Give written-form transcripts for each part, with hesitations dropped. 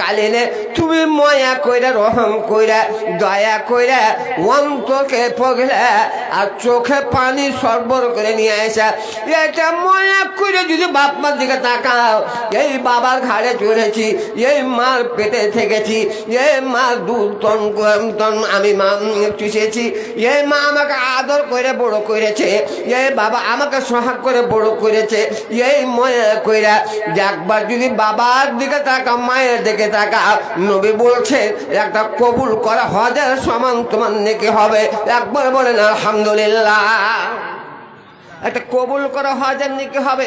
কালিনে তুমি ময়া কইরা রহম কইরা দয়া কইরা অন্তকে পগলা আর চোখে পানি সরবর করে নিয়ে আসা। এটা ময়া করে যদি বাপ মার দিকে তাকাও, এই বাবার ঘাড়ে চড়েছি, এই মার পেটে থেকেছি, এই মার দুধ তন আমি মা চুষেছি, এই মা আমাকে আদর করে বড় করেছে, এই বাবা আমাকে সোহাগ করে বড় করেছে। এই ময়া কইরা একবার যদি বাবার দিকে তাকাও, মায়ের দিকে টাকা নবী বলছেন একটা কবুল করা হজের সমান তোমার নেকি হবে। একবার বলেন আলহামদুলিল্লাহ। একটা কবুল করা হজের নেকি হবে।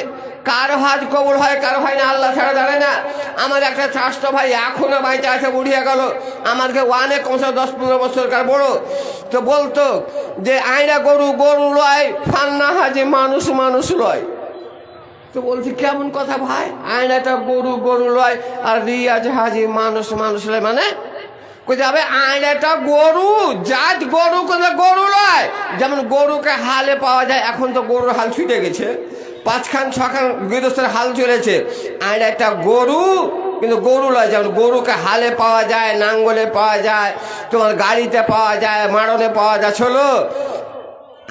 কার হজ কবুল হয় কার হয় না আল্লাহ ছাড়া জানে না। আমার একটা চাষতো ভাই এখনো বাইতে আছে, বুড়িয়ে গেল, আমাকে অনেক 10-15 বছরকার বড়, তো বলতো যে আইনা গরু গরু লয়, ফান্না হাজি মানুষ মানুষ লয়। তো বলছি কেমন কথা ভাই, আয়নাটা গরু গরু লয় আর রিয়াজ হাজি মানুষ মানুষ লয়, মানে কই যাবে আয়নাটা গরু জাত গরু কোথায় গরু লয়। যেমন গরুকে হালে পাওয়া যায়, এখন তো গরুর হাল ছুটে গেছে, 5-6 গৃহস্থের হাল চলেছে। আয়নাটা গরু কিন্তু গরু লয়, যেমন গরুকে হালে পাওয়া যায়, নাঙ্গলে পাওয়া যায়, তোমার গাড়িতে পাওয়া যায়, মাড়নে পাওয়া যাচ্ছিল।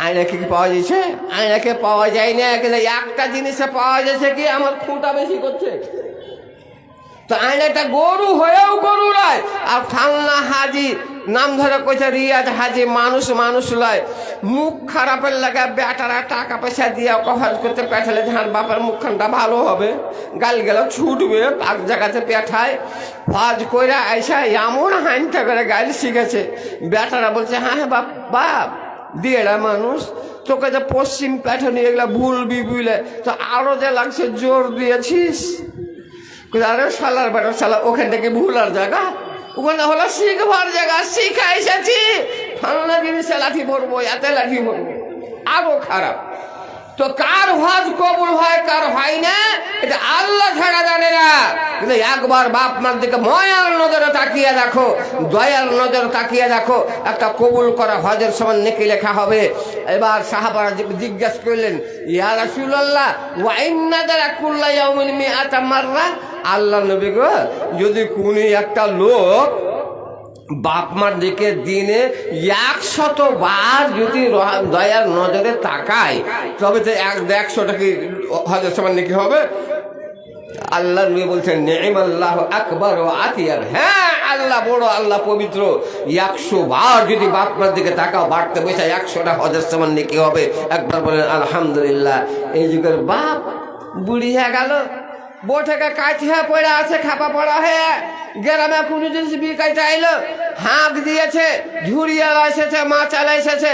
আয়নাকে কি পাওয়া যাচ্ছে? আয়নাকে পাওয়া যায় না, কিন্তু একটা জিনিসে পাওয়া যাচ্ছে কি আমার খুঁটা বেশি করছে। তো আয়নাটা গরু হয়েও গরু লয়। আর ফালনা হাজি নাম ধরে কইছে রিয়াজ হাজি মানুষ মানুষ লয়। মুখ খারাপের লাগা বেটারা টাকা পয়সা দিয়ে কভার করতে পাঠালে ধান বাপের মুখখানটা ভালো হবে, গাল গেল ছুটবে, পাক জায়গাতে পেঠায় হজ কইরা আইসা এমন হাইনটা করে গাল শিখেছে। বেটারা বলছে হ্যাঁ হ্যাঁ বাপ বাপ দিয়েরা মানুষ, তোকে যে পশ্চিম প্যাঠানি এগুলা ভুলবি বুঝলে, তো আরো যে লাগছে জোর দিয়েছিস। আরে শালার বেটা শালা, ওখান থেকে ভুলার জায়গা, ওখানে হলো শিখবার জায়গা, শিখা এসেছি ফালনা জিনিসে লাঠি ভরবো, এতে লাঠি ভরবো, আরো খারাপ। তো কার হজ কবুল হয় কার হয় না এটা আল্লাহ ছাড়া জানে না। কিন্তু একবার বাপ মার দিকে ময়ার নজরে তাকিয়ে দেখো, দয়ার নজরে তাকিয়ে দেখো, একটা কবুল করা হজের সমান নেকি লেখা হবে। এবার সাহাবারা জিজ্ঞেস করলেন ইয়া রাসূলুল্লাহ ওয়া ইন্না কুল্লা ইয়াউমিন মিআতা মাররা, আল্লাহ নবী গো যদি কোন একটা লোক বাপ মার দিকে দিনে 100 বার যদি দয়ার নজরে তাকায় তবে তো 100টা কি হজের সমান নাকি হবে? আল্লাহ নবী বলছেন নি'মাল্লাহু আকবার ওয়া আতিয়ার, হ্যাঁ আল্লাহ বড়, আল্লাহ পবিত্র। 100 বার যদি বাপ মার দিকে তাকাও, বাড়তে বসে 100টা হজের সমান নাকি হবে। একবার বলেন আলহামদুলিল্লাহ। এই যুগের বাপ বুড়ি হয়ে গেল, বউটাকে কাছে পড়ে আছে, খাপা পড়া হয়ে গ্রামে কোনো জিনিস বিকাইতে আইলো, হাঁক দিয়েছে, ঝুড়িয়ালা এসেছে, মাছালা এসেছে,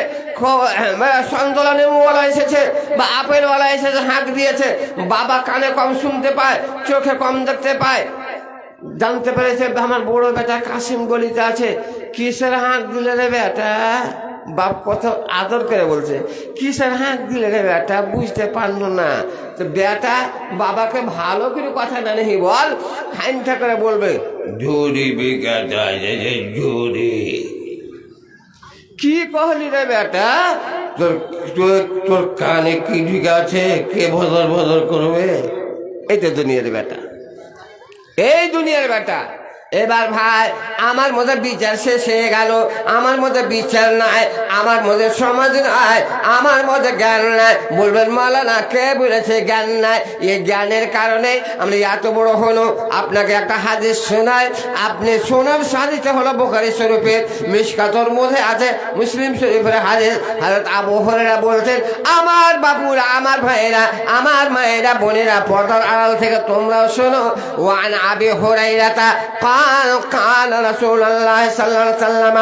সন্তলা নেমুওয়ালা এসেছে বা আপেলওয়ালা এসেছে, হাঁক দিয়েছে। বাবা কানে কম শুনতে পায়, চোখে কম দেখতে পায়, জানতে পেরেছে আমার বড় বেটা কাশিম গলিতে আছে। কিসের হাঁক দিলে রে বেটা? বাপ কত আদর করে বলছে, কিসের হাঁক দিলে রে বেটা? বুঝতে পারলো না। তো বেটা বাবাকে ভালো করে কথা না নেই বল, হাইনটা করে বলবে ঝুড়ি বিঘা ঝুড়ি। কি কহলি রে বেটা? তোর কানে কি ঠিক আছে? কে ভদর ভদর করবে? এইটা দুনিয়ার বেটা, এই দুনিয়ার বেটা। এবার ভাই আমার মধ্যে বিচার শেষ হয়ে গেল, আমার মধ্যে বিচার নাই, আমার মধ্যে সমাজ নাই, আমার মধ্যে জ্ঞান নাই। বলবেন মাওলানা কে বলেছে জ্ঞান নাই? এই জ্ঞানের কারণে আমরা এত বড় হলো। আপনাকে একটা হাদিস শোনায়, আপনি শোনার হাদিসটা হলো বুখারী শরীফের, মিশকাতের মধ্যে আছে, মুসলিম শরীফের হাদিস। হযরত আবু হুরায়রা বলতেন আমার বাপুরা, আমার ভাইয়েরা, আমার মায়েরা, বোনেরা, পর্দার আড়াল থেকে তোমরাও শোনো। ওয়ান আবি হুরায়রা قال رسول الله صلى الله عليه وسلم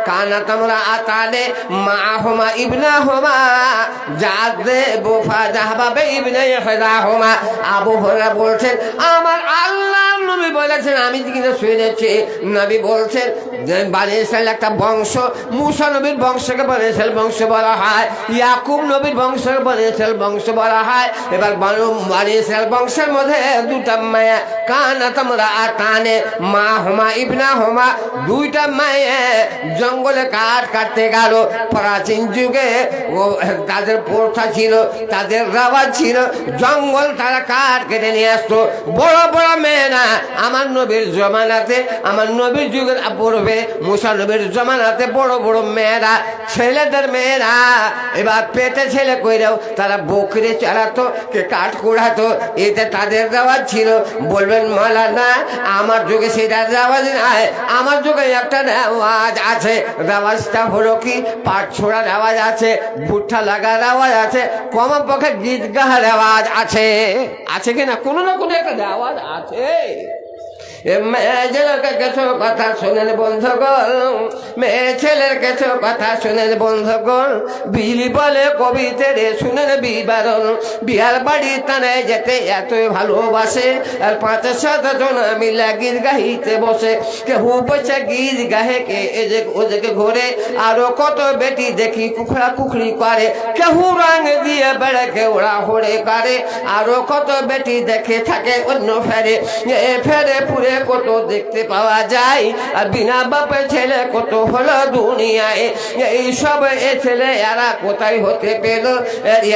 كانت امرأتان معهما ابنهما جاذب فذهب بابني إحداهما। আবু হুরায়রা বলছেন আমার আল্লাহ নবী বলেছেন, আমি কিন্তু শুনেছি নবী বলছেন বানি ইসরাইল একটা বংশ, মুসা নবীর বংশকে বানি ইসরাইল বংশ বলা হয়, ইয়াকুব নবীর বংশকে বানি ইসরাইল বংশ বলা হয়। এবার বানি ইসরাইল বংশের মধ্যে দুটা মায়া কানা তোমরা আতানে মা হোমা ইবনা হোমা, দুইটা মায়ে জঙ্গলে কাঠ কাটতে গেল। প্রাচীন যুগে তাদের প্রথা ছিল, তাদের রেওয়াজ ছিল, জঙ্গল তারা কাঠ কেটে নিয়ে আসতো। বড় বড় মেয়েরা আমার নবীর জমানাতে, আমার নবীর যুগের পূর্বে মুসা নবীর জমানাতে বড় বড় মেয়েরা, ছেলেদের মেয়েরা এবার পেটে ছেলে কইরাও তারা বকরি চালাতো, কে কাঠ কুড়াতো, এতে তাদের রেওয়াজ ছিল। বলবেন মাওলানা আমার যুগে সেটা রেওয়াজ নাই, আমার যুগে একটা রেওয়াজ আছে। রেওয়াজটা হলো কি, পাট ছোড়া রেওয়াজ আছে, ভুট্টা লাগা রেওয়াজ আছে, কমপক্ষে গীত গাহা রেওয়াজ আছে। আছে কিনা? কোনো না কোনো একটা রেওয়াজ আছে। মেয়ে ছেলের কিছু কথা শোনেন বন্ধুগণ, মেয়ে ছেলের কিছু কথা শোনেন বন্ধুগণ। বিলি বলে কবিতে রে শুনেন বিবরণ, বিয়ার বাড়ি তানে যেতে এতই ভালোবাসে, আর 500 জন মিলা গীত গাহিতে বসে। কেহু বসে গীত গাহে, কে এদিক ওদিকে ঘোরে, আরো কত বেটি দেখি কুখড়া কুখড়ি করে। কেহু রঙ দিয়ে বেড়ে, কে ওরা হড়ে করে, আরো কত বেটি দেখে থাকে অন্য ফেরে। এ ফেরে পুরে কত দেখতে পাওয়া যায়, আর বিনা বাপের ছেলে কত হলো দুনিয়ায়। এই সব এ ছেলে এরা কোথায় হতে পেল,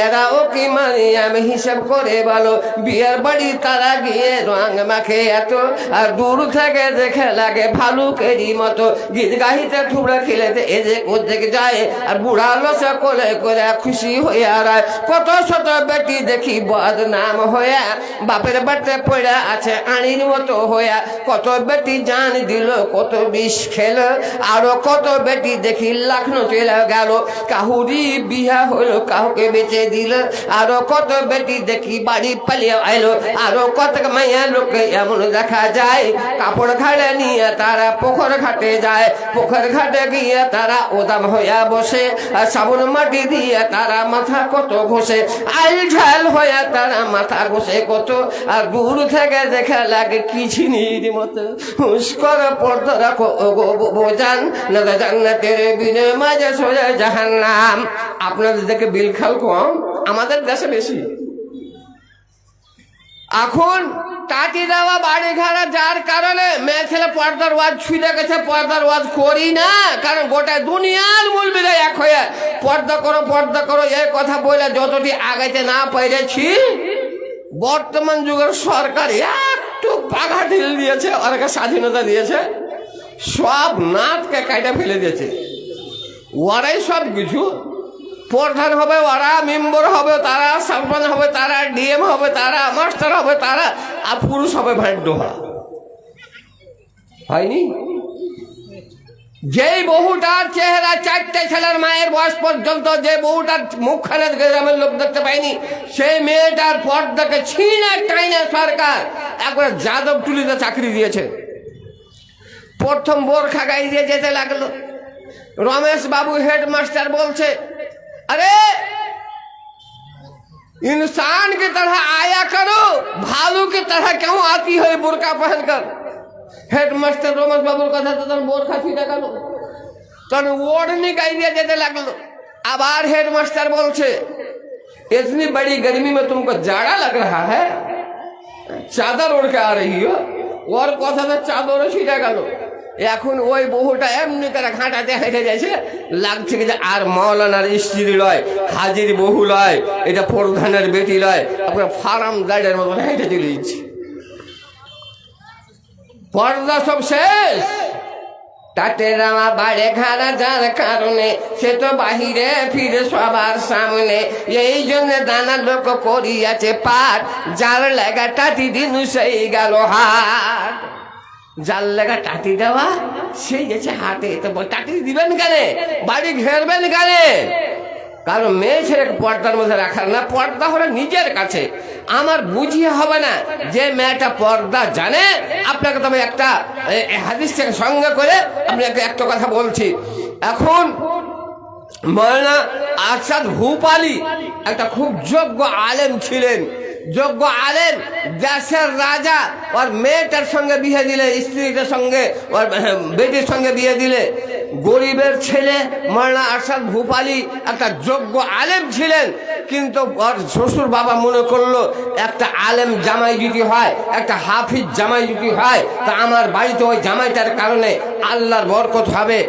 এরাও কি মানে আমি হিসাব করে বলো। বিয়ের বাড়ি তারা গিয়ে রং মাখে এত, আর দূর থেকে দেখে লাগে ভালুকেরই মতো। গীত গাহিতে থুবড়া খেলেতে এদিক ওদিক যায়, আর বুড়া লোসা কোলে করে খুশি হয়ে আর কত শত বেটি দেখি বদনাম হইয়া বাপের বাড়িতে পড়ে আছে আড়ির মতো হইয়া। কত বেটি জান দিল, কত বিষ খেল, আরো কত বেটি দেখি লাখনো চলে গেল। কাহুরি বিয়া হলো, কাউকে বেঁচে দিল, আরো কত বেটি দেখি বাড়ি পালিয়ে আইলো। আরো কত মাইয়া লোকে এমন দেখা যায়, কাপড় ঘাটে নিয়ে তারা পুকুর ঘাটে যায়। পুকুর ঘাটে গিয়ে তারা ওদাম হইয়া বসে, আর সাবুন মাটি দিয়ে তারা মাথা কত ঘষে। আইল ঝাল হইয়া তারা মাথা ঘষে কত, আর দূর থেকে দেখা লাগে কিছিনির মতো। হুশ করে পর্দা রাখো বোঝান, না জান্নাতের বিনে মাঝে সোজা জাহান্নাম। আপনাদের দেখে বিল খাল কম, আমাদের দেশে বেশি। এখন টাটি দেওয়া বাড়ি ঘাড়া, যার কারণে মেয়ে ছেলে পর্দার ওয়াজ ছুঁড়ে গেছে। পর্দার ওয়াজ করি না, কারণ গোটা দুনিয়ার মুলবিরা এক হয়ে পর্দা করো পর্দা করো এই কথা বলে যতটি আগাইতে না পেরেছি, বর্তমান যুগের সরকার একটু পাখা ঢিল দিয়েছে, ওরা স্বাধীনতা দিয়েছে, সব নাচকে কাটা ফেলে দিয়েছে। ওরাই সব কিছু, প্রধান হবে ওরা, মেম্বার হবে তারা, সরপঞ্চ হবে তারা, ডিএম হবে তারা, মাস্টার হবে তারা, আর পুরুষ হবে ভাইড্য হয়নি। যেই বহুটার চেহারা 4টে ছেলের মায়ের বয়স পর্যন্ত, যে বহুটার মুখখানে গ্রামের লোক দেখতে পায়নি, সেই মেয়েটার পর্দাকে ছিঁড়ে টাইনে সরকার একবার যাদব টুলিতে চাকরি দিয়েছে। প্রথম বোরখা গায়ে দিয়ে যেতে লাগলো। রমেশ বাবু হেডমাস্টার বলছে, अरे इंसान की तरह आया करो, भालू की तरह क्यों आती है बुरका पहनकर। हेडमास्टर रमेश बाबूर कथा तो बोरखा छीटा गल, तन ओढ़नी गाइए जेते लगलो। आबार हेडमास्टर बोलছে, इतनी बड़ी गर्मी में तुमको जाड़ा लग रहा है, चादर ओढ़ के आ रही हो। और कथा तो चादर छीटा गल। এখন ওই বহুটা এমনি করে ঘাঁটাতে হেঁটে যাচ্ছে, লাগছে যে আর মৌলানার স্ত্রী লয়, হাজির বহু লয়, এটা প্রধানের বেটি লয়, আপনার ফার্ম গাইডের মতো হেঁটে চলে যাচ্ছে। পর্দা সব শেষ। তাতে রামা বাড়ে ঘাড়া, যার কারণে সে তো বাহিরে ফিরে সবার সামনে। এই জন্য দানা লোক করিয়াছে পাট, যার লেগা টাটি দিন সেই গেল হাট। যার লেগা টাটি দেওয়া সেই গেছে হাটে। তো টাটি দিবেন কেন, বাড়ি ঘেরবেন কেন? কারণ মেয়ে ছেলে পর্দার মধ্যে রাখার না, পর্দা হলো নিজের কাছে। আমার বুঝিয়ে হবে না যে মেয়েটা পর্দা জানে। আপনাকে তবে একটা হাদিস থেকে সঙ্গে করে আপনাকে একটা কথা বলছি। এখন মৌলানা আরশাদ ভূপালী একটা খুব যোগ্য আলেম ছিলেন, যোগ্য আলেম দেশের রাজা ওর মেয়েটার সঙ্গে বিয়ে দিলে, স্ত্রীটার সঙ্গে ওর বেটির সঙ্গে বিয়ে দিলে। গরিবের ছেলে মাওলানা আরশাদ ভূপালী একটা যোগ্য আলেম ছিলেন, কিন্তু ওর শ্বশুর বাবা মনে করলো একটা আলেম জামাই যদি হয়, একটা হাফিজ জামাই যদি হয়, তা আমার বাড়িতে ওই জামাইটার কারণে আল্লাহর বরকত হবে।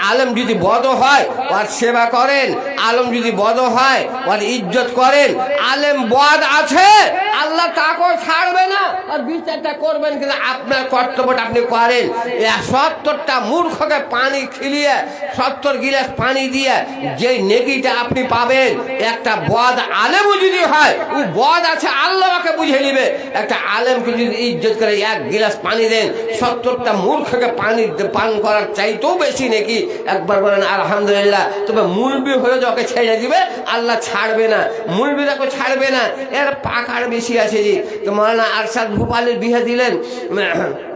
আলেম যদি বদ হয় ওর সেবা করেন, আলেম যদি বদ হয় ওর ইজ্জত করেন। আলেম বদ আছে আল্লাহ তাকেও ছাড়বে না, আর বিচারটা করবেন, কিন্তু আপনার কর্তব্যটা আপনি করেন। 70টা মূর্খকে পানি খিলিয়ে 70 গিলাস পানি দিয়ে যে নেকিটা আপনি পাবেন, একটা বদ আলেমও যদি হয় ও বদ আছে আল্লাহকে বুঝে নিবে। একটা আলেমকে যদি ইজ্জত করে 1 গিলাস পানি দেন, 70টা মূর্খকে পানি পান করার চাইতেও বেশি নাকি। একবার বলেন আলহামদুলিল্লাহ। তবে মুলবি হয়ে যাকে ছেড়ে দিবে আল্লাহ ছাড়বে না, মুলবিরাকে ছাড়বে না, এর পাকার বেশি আছে। জি, তো মাওলানা আরশাদ ভূপালীর বিয়ে দিলেন।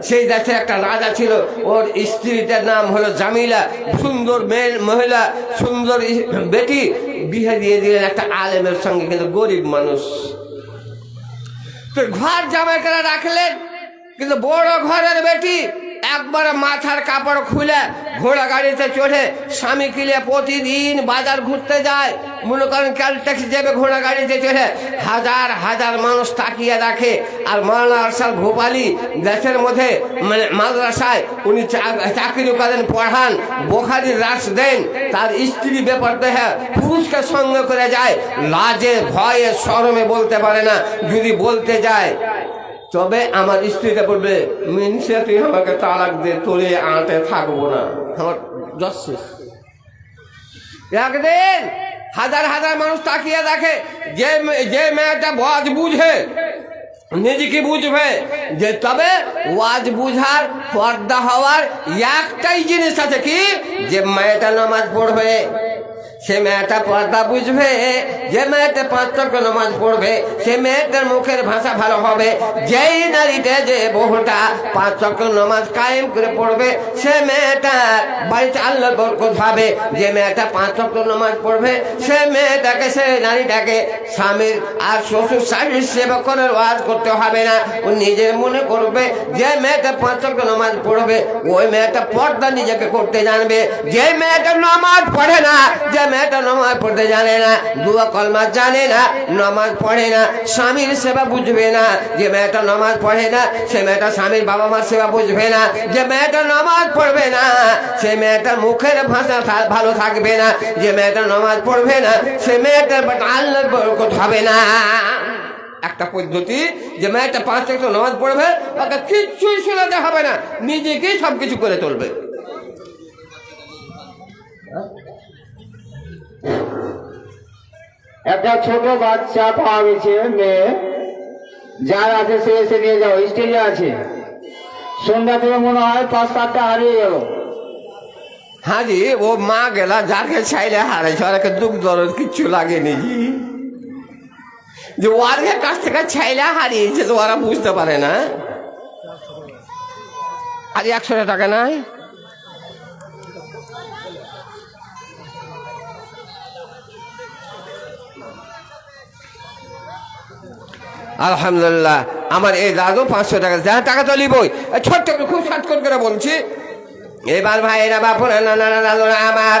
সেই দেশে একটা রাজা ছিল, ওর স্ত্রীটার নাম হলো জামিলা, সুন্দর মহিলা, সুন্দর বেটি। বিয়ে দিয়ে দিলেন একটা আলেমের সঙ্গে, কিন্তু গরিব মানুষ। তো ঘর জামাই করে রাখলেন, কিন্তু বড় ঘরের বেটি একবারে মাথার কাপড় খুলে ঘোড়া গাড়িতে চড়ে স্বামী কিলে প্রতিদিন বাজার ঘুরতে যায়। মনে করেন ক্যালট্যাক্সি যাবে ঘোড়া গাড়িতে চড়ে, হাজার হাজার মানুষ তাকিয়ে দেখে। আর মাওলানা আরশাদ ভূপালী দেশের মধ্যে মানে মাদ্রাসায় উনি চাকরি করেন, পড়ান, বোখারির রাস দেন। তার স্ত্রী ব্যাপার দেখে পুরুষকে সঙ্গে করে যায়, লাজে ভয়ে শরমে বলতে পারে না। যদি বলতে যায় তবে আমার স্ত্রীটা বলবে, মিনসে তুই আমাকে তালাক দে, তোরে আঁটে থাকবো না, আমার যাচ্ছে। একদিন হাজার হাজার মানুষ তাকিয়ে দেখে, যে মেয়েটা ওয়াজ বুঝে, নিজেকে বুঝবে যে, তবে ওয়াজ বুঝার পর্দা হওয়ার একটাই জিনিস আছে, কি যে মেয়েটা নামাজ পড়বে, সে মেয়েটা পর্দা বুঝবে। যে মেয়েটা 5 ওয়াক্ত নামাজ পড়বে, সে মেয়েটার মুখের ভাষা ভালো হবে। যেই নারীটা, যে বহুটা 5 ওয়াক্ত নামাজ কায়েম করে পড়বে, সে মেয়েটার বাড়িতে আল্লাহর বরকত হবে। যে মেয়েটা 5 ওয়াক্ত নামাজ পড়বে, সে মেয়েটাকে, সে নারীটাকে স্বামীর আর শ্বশুর শাশুড়ির সেবা করার ওয়াজ করতে হবে না। ও নিজের মনে করবে যে মেয়েটা 5 ওয়াক্ত নামাজ পড়বে, ওই মেয়েটা পর্দা নিজেকে করতে জানবে। যে মেয়েটা নামাজ পড়ে না, যে মেয়েটা নামাজ পড়তে জানে না, দুয়া কলমা জানে না, নামাজ পড়ে না, স্বামীর সেবা বুঝবে না। যে মেয়েটা নামাজ পড়ে না, সে মেয়েটা স্বামীর বাবা মার সেবা বুঝবে না। যে মেয়েটা নামাজ পড়বে না, সে মেয়েটার মুখের ভাষা ভালো থাকবে না। যে মেয়েটা নামাজ পড়বে না, সে মেয়েটার আল্লাহর বরকত হবে না। একটা পদ্ধতি, যে মেয়েটা 5 ওয়াক্ত নামাজ পড়বে, ওকে কিচ্ছুই শোনাতে হবে না, নিজেকেই সবকিছু করে তুলবে। একটা ছোট বাচ্চা পাওয়া গেছে, মেয়ে, যার আছে সে এসে নিয়ে যাও, স্টেজে আছে। সন্ধ্যা থেকে মনে হয় 5-7টা হারিয়ে গেল। হ্যাঁ জি, ও মা গেলা, যাকে চাইলে হারাইছে, ওরাকে দুঃখ দরদ কিচ্ছু লাগেনি জি। যে ওয়ার্গের কাছ থেকে চাইলে হারিয়েছে, তো ওরা বুঝতে পারে না। আর 100 টাকা নাই। আলহামদুলিল্লাহ, আমার এই দাদু 500 টাকা, যা টাকা তো লিবই। ছোট্ট খুব শর্টকট করে বলছি। এবার ভাইরা বাপুরা, নানা দাদুরা আমার,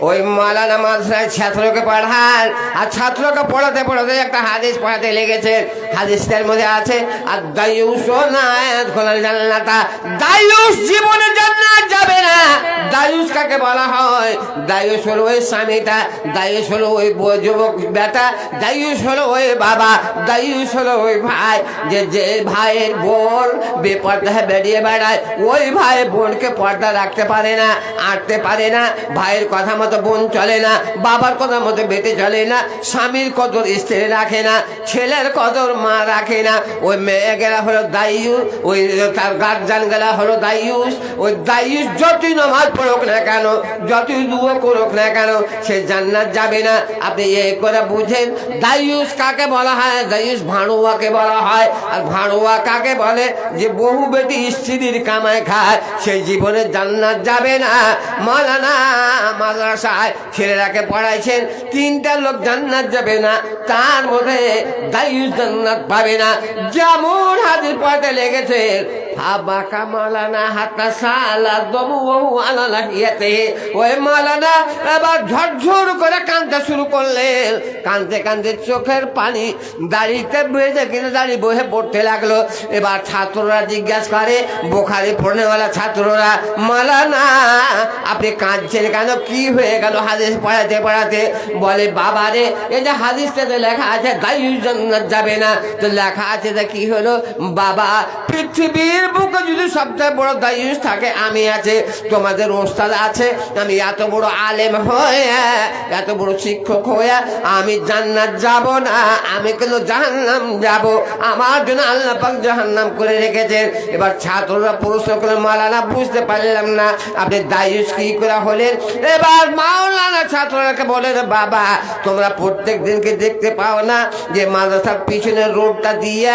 ওই মাওলানা মাদ্রাসায় ছাত্রকে পড়ান, আর ছাত্রকে পড়াতে পড়াতে একটা হাদিস পড়াতে লেগেছেন। হাদিসের মধ্যে আছে, আর দায়ুস না খোলার জান্নাতা, দায়ুস জীবনে জান্নাত যাবে না। দায়ুস কাকে বলা হয়? দায়ুস হলো ওই স্বামীটা, দায়ুস হলো ওই যুবক বেটা, দায়ুস হলো ওই বাবা, দায়ুস হলো ওই ভাই। যে ভাইয়ের বোন বেপর্দায় বেরিয়ে বেড়ায়, ওই ভাই বোনকে পর্দা রাখতে পারে না, আঁটতে পারে না, ভাইয়ের কথা মতো বোন চলে না, বাবার কথা মতো বেটে চলে না, স্বামীর কদর স্ত্রী রাখে না, ছেলের কদর মা রাখে না। ওই মেয়ে গেলা হলো দায়ুস, ওই তার গার্জান গেলা হলো দায়ুস। ওই দায়ুস যতই নামাজ পড়ুক না কেন, যতই দুয়া করুক না কেন, সে জান্নাত যাবে না। আপনি এই করে বুঝেন, দায়ুস কাকে বলা হয়? দায়ুস ভাড়ুয়াকে বলা হয়। আর ভাড়ুয়া কাকে বলে? যে বহু বেটি স্ত্রীর কামায় খায়, সেই জীবনে জান্নাত যাবে না। মাওলানা মাদ্রাসা মাদ্রাসায় ছেলেরাকে পড়াইছেন, 3টা লোক জান্নাত যাবে না, তার মধ্যে দায়ুস জান্নাত পাবে না। যেমন হাদিস পড়তে লেগেছে, ফাবাকা মাওলানা হাত্তা সালা দমুহু আলা লাহিয়াতে, ওই মাওলানা এবার ঝরঝর করে কাঁদতে শুরু করলেন। কাঁদতে কাঁদতে চোখের পানি দাড়িতে বেঁধে কিন্তু দাড়ি বহে পড়তে লাগলো। এবার ছাত্ররা জিজ্ঞাসা করে, বোখারি পড়নেওয়ালা ছাত্ররা, মাওলানা আপনি কাঁদছেন কেন, কি হয়ে গেল হাদিস পড়াতে পড়াতে? বলে, বাবা রে, এই যে হাদিসটাতে লেখা আছে দায়ুস জান্নাত যাবে না, তো লেখা আছে যে কি হলো বাবা, পৃথিবীর বুকে যদি সবচেয়ে বড় দায়ুস থাকে আমি আছে, তোমাদের ওস্তাদ আছে, আমি এত বড় আলেম হয়ে, এত বড় শিক্ষক হয়ে আমি জান্নাত যাব না, আমি কিন্তু জাহান্নাম যাব, আমার জন্য আল্লাহ পাক জাহান্নাম করে রেখেছেন। এবার ছাত্ররা প্রশ্ন করে, মাওলানা বুঝতে পারলাম না আপনি দায়ুস কি করে হলেন? এবার মাওলানা ছাত্ররাকে বলেন, বাবা তোমরা প্রত্যেক দিনকে দেখতে পাও না যে মাদ্রাসার পিছনের রোডটা দিয়ে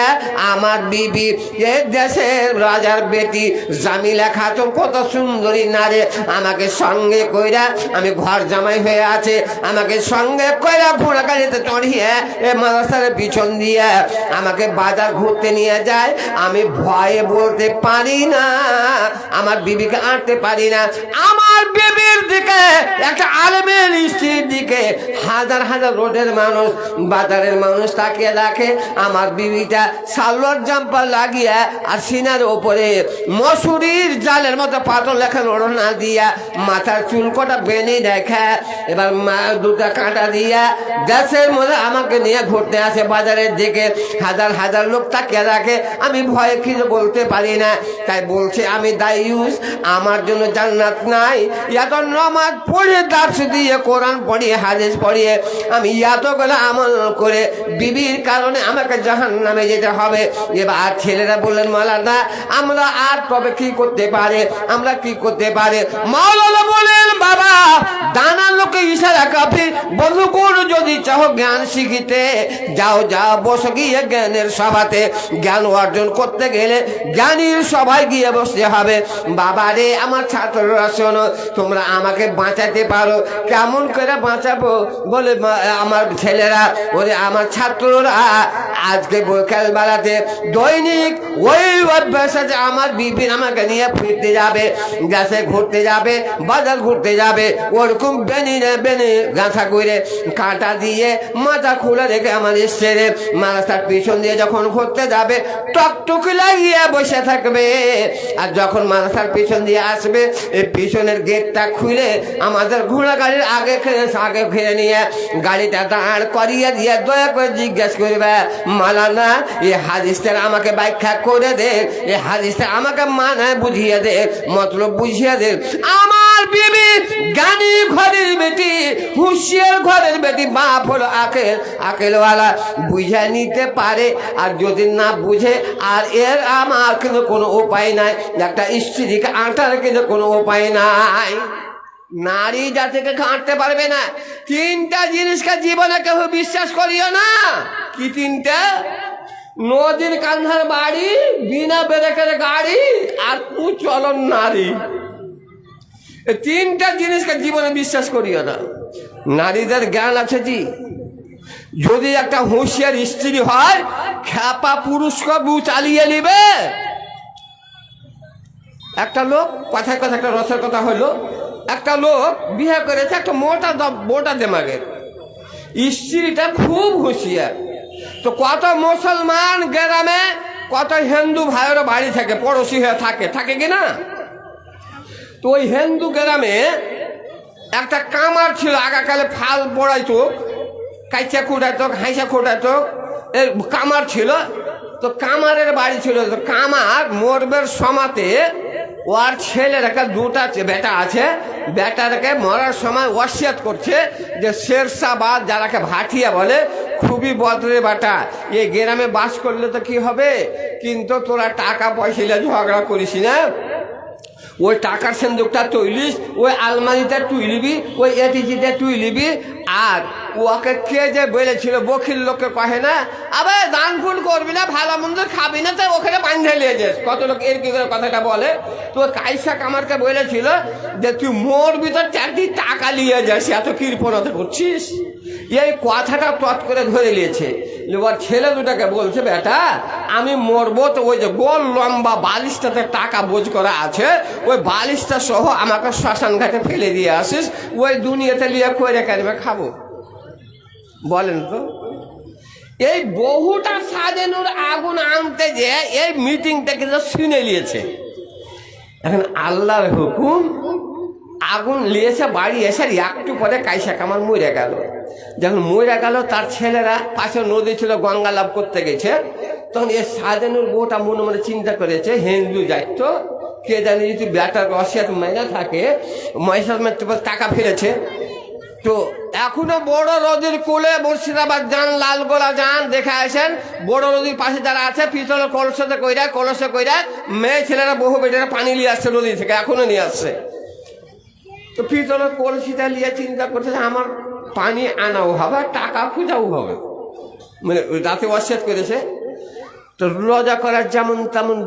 আমার বিবি, এ দেশের রাজার বেটি জামিলা খাতুন, কত সুন্দরী নারী, আমাকে সঙ্গে কইরা, আমি ঘর জামাই হয়ে আছে, আমাকে সঙ্গে কইরা ঘোড়া গাড়িতে চড়িয়ে এ মাদ্রাসার পিছন দিয়ে আমাকে বাজার ঘুরতে নিয়ে যায়। আমি ভয়ে বলতে পারি না, আমার বিবিকে আনতে পারি না। আমার বিবির দিকে, একটা আলেমের স্ত্রীর দিকে হাজার হাজার রোডের মানুষ, বাজারের মানুষ তাকিয়ে দেখে, আমার বিবিটা সালোয়ার জাম্পার লাগিয়ে আর সিনার ওপরে মসুরির জালের মতো পাথর লেখা ওড়না দিয়া মাথার চুল কটা বেনি দেখে, এবার দুটা কাঁটা দিয়া গ্যাসের মধ্যে আমাকে নিয়ে ঘুরতে আসে বাজারের দিকে। হাজার হাজার লোক তাকিয়ে দেখে, আমি ভয়ে কিছু বলতে পারি না, তাই বলছে আমি দায়ুস, আমার জন্য জান্নাত নাই। এত নামাজ পড়ে, দার্স দিয়ে, কোরআন পড়িয়ে, হাদিস পড়িয়ে আমি এতগুলো আমল করে বিবির কারণে আমাকে জাহান্নামে যেতে হবে। এবার ছেলেরা বললেন, মাওলানা আমরা আর তবে কি করতে পারে, আমরা কি করতে পারে? মাওলানা বলেন, বাবা দানা লোকে ইশারা কাফি, বন্ধু কোন যদি চাও জ্ঞান শিখিতে, যাও যাও বসে গিয়ে জ্ঞানের সভাতে। জ্ঞান অর্জন করতে গেলে জ্ঞানীর সভায় গিয়ে বসতে হবে। বাবা রে, আমার ছাত্ররা শোনো, তোমরা আমাকে বাঁচাতে পারো, কেমন করে বাঁচাবো? বলে আমার ছেলেরা, ওরে আমার ছাত্ররা আজকে বিকাল বেলাতে দৈনিক ওই অভ্যাস আছে, আমার বিপিন আমাকে নিয়ে ফিরতে যাবে, গ্যাসে ঘুরতে যাবে, বাজার ঘুরতে যাবে, ওরকম বেনি গাঁথা করে কাঁটা দিয়ে মাথা খুলে রেখে আমার ছেলে মাদ্রাসার পিছন দিয়ে যখন ঘুরতে যাবে টকটুকি লাগিয়ে বসে থাকবে। আর যখন মাদ্রাসার পিছন দিয়ে আসবে, এই পিছনের গেটটা খুলে আমাদের ঘোড়া গাড়ির আগে ঘিরে নিয়ে গাড়িটা দাঁড় করিয়ে দিয়ে দয়া করে জিজ্ঞাসা করবে, মাওলানা এই হাদিসটা আমাকে ব্যাখ্যা করে দে, এই হাদিসটা আমাকে মানায় বুঝিয়ে দে, মতলব বুঝিয়ে দে। আমার বিবি জ্ঞানী ঘরের বেটি, হুঁশিয়ার ঘরের বেটি, বাপ হলো আকেলওয়ালা, বুঝে নিতে পারে। আর যদি না বুঝে, আর এর আমার কিন্তু কোনো উপায় নাই, একটা স্ত্রীকে আঁটার কিন্তু কোনো উপায় নাই। নারী জাতিকে আঁটতে পারবে না। 3টা জিনিসকে জীবনে কেউ বিশ্বাস করিও না। কি 3টা? নদীর কান্ধার বাড়ি, বিনা ব্রেকের গাড়ি, আর কুচলন নারী। এই 3টা জিনিসকে জীবনে বিশ্বাস করিও না। নারীদের জ্ঞান আছে জি, যদি একটা হুঁশিয়ার স্ত্রী হয়, খ্যাপা পুরুষকে বউ চালিয়ে নিবে। একটা লোক, কথায় কথা একটা রসের কথা হলো, একটা লোক বিয়ে করেছে একটা মোটা দেমাগের, স্ত্রীটা খুব হুঁশিয়ার। তো কত মুসলমান গ্রামে, কত হিন্দু ভাইয়েরও বাড়ি থাকে, পড়োশি হয়ে থাকে কি না? তো ওই হিন্দু গ্রামে একটা কামার ছিল, আগাকালে ফাল পড়াইতো, কাইচা খুঁটাইতো, হাইসা খুঁটাইতো, এর কামার ছিল। তো কামারের বাড়ি ছিল, তো কামার মরবের সমাতে ওর ছেলের একটা 2টা বেটা আছে, বেটাটাকে মরার সময় ওয়াসিয়াত করছে যে শেরশাবাদ, যারাকে ভাটিয়া বলে, খুবই বদরে বাটা, এই গ্রামে বাস করলে তো কি হবে, কিন্তু তোরা টাকা পয়সা ঝগড়া করিস না। ওই টাকার সিন্দুকটা তুইলিস, ওই আলমারিটা তুইলিবি, ওই এটিজিটা তুইলিবি। আর ওকে কে যে বলেছিল, বকিল লোককে কহে না, আবার দান ফুল করবি না, ভালো মন্দ খাবি না, তাই ওখানে বাঁধে নিয়ে যাস। কত লোক এর কি করে কথাটা বলে। তো কাইসা কামারকে বলেছিল যে তুই মোর ভিতর 4টি টাকা নিয়ে যাস, এত কৃপণতা করছিস। এই কথাটা তৎ করে ধরে নিয়েছে। এবার ছেলে দুটাকে বলছে, বেটা আমি মরবো তো ওই যে গোল লম্বা বালিশটাতে টাকা বোঝ করা আছে, ওই বালিশটা সহ আমাকে শ্মশান ঘাটে ফেলে দিয়ে আসিস, ওই দুনিয়াতে নিয়ে করে কারবে খাবো। বলেন তো, এই বহুটা সাজানোর আগুন আনতে যে এই মিটিংটা কিন্তু শুনে নিয়েছে। এখন আল্লাহর হুকুম, আগুন নিয়েছে, বাড়ি এসে একটু পরে কাইসা কামার মরে গেল। যখন মরে গেল, তার ছেলেরা পাশে নদী ছিল, গঙ্গা লাভ করতে গেছে। তখন এই সাজানোর বউটা মনে মনে চিন্তা করেছে, হিন্দু যাইত, কে জানি যদি ব্যাটার রসিয়াত মাইনা থাকে, মহিষার টাকা ফেলেছে। তো এখনো বড় নদীর কোলে মুর্শিদাবাদ যান, লালগোলা যান, দেখে আসেন। বড় নদীর পাশে যারা আছে, পিতলের কলসতে কইরা, কলসে কইরা মেয়ে ছেলেরা বহু বেটারা পানি নিয়ে আসছে নদী থেকে, এখনো নিয়ে আসছে। তো পিতলের কলসিটা নিয়ে চিন্তা করতেছে, আমার পানি আনাও হবে, টাকা খুঁজাও হবে। মানে রাতে অসেট করেছে। তো লজা করার যেমন তেমন